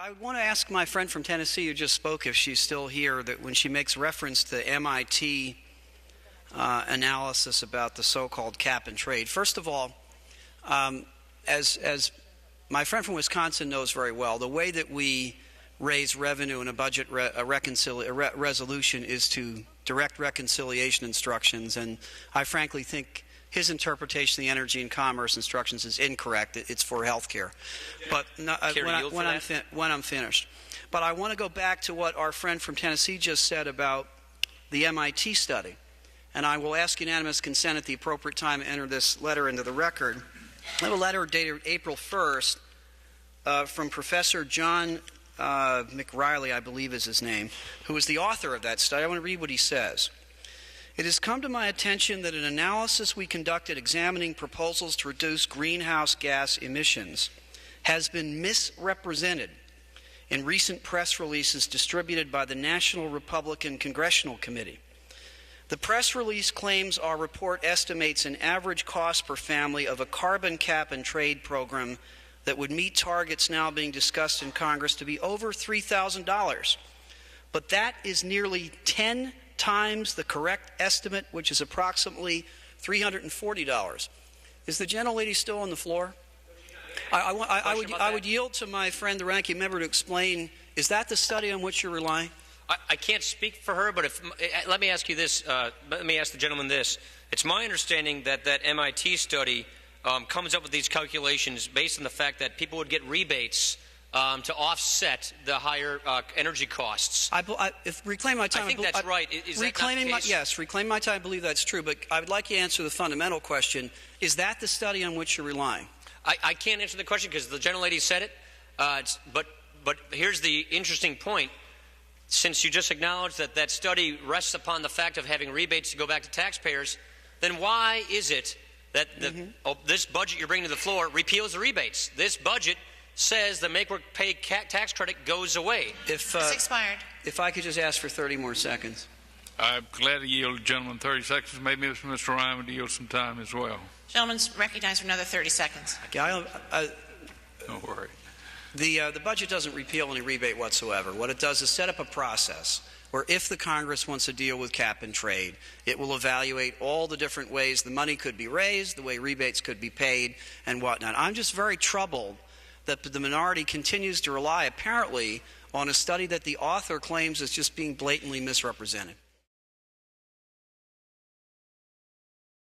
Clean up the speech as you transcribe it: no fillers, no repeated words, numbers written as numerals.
I want to ask my friend from Tennessee who just spoke, if she's still here, that when she makes reference to MIT analysis about the so-called cap and trade. First of all, as my friend from Wisconsin knows very well, the way that we raise revenue in a budget resolution is to direct reconciliation instructions, and I frankly think his interpretation of the energy and commerce instructions is incorrect. It's for health care. But when I'm finished. But I want to go back to what our friend from Tennessee just said about the MIT study. And I will ask unanimous consent at the appropriate time to enter this letter into the record. I have a letter dated April 1st from Professor John McRiley, I believe is his name, who is the author of that study. I want to read what he says. It has come to my attention that an analysis we conducted examining proposals to reduce greenhouse gas emissions has been misrepresented in recent press releases distributed by the National Republican Congressional Committee. The press release claims our report estimates an average cost per family of a carbon cap and trade program that would meet targets now being discussed in Congress to be over $3,000. But that is nearly 10 times the correct estimate, which is approximately $340. Is the gentlelady still on the floor? I would yield to my friend, the ranking member, to explain, is that the study on which you're relying? I can't speak for her, but let me ask you this. Let me ask the gentleman this. It's my understanding that that MIT study comes up with these calculations based on the fact that people would get rebates to offset the higher energy costs. If reclaim my time, I think that's right. Is that not the case? Yes, reclaim my time. I believe that's true. But I would like you to answer the fundamental question: is that the study on which you're relying? I can't answer the question because the gentlelady said it. But here's the interesting point. Since you just acknowledged that that study rests upon the fact of having rebates to go back to taxpayers, then why is it that this budget you're bringing to the floor repeals the rebates? This budget says the make-work-pay tax credit goes away. It's expired. If I could just ask for 30 more seconds. I'm glad to yield the gentleman 30 seconds. Maybe Mr. Ryman to yield some time as well. Gentleman's recognized for another 30 seconds. Don't worry. The budget doesn't repeal any rebate whatsoever. What it does is set up a process where if the Congress wants to deal with cap and trade, it will evaluate all the different ways the money could be raised, the way rebates could be paid, and whatnot. I'm just very troubled that the minority continues to rely, apparently, on a study that the author claims is just being blatantly misrepresented.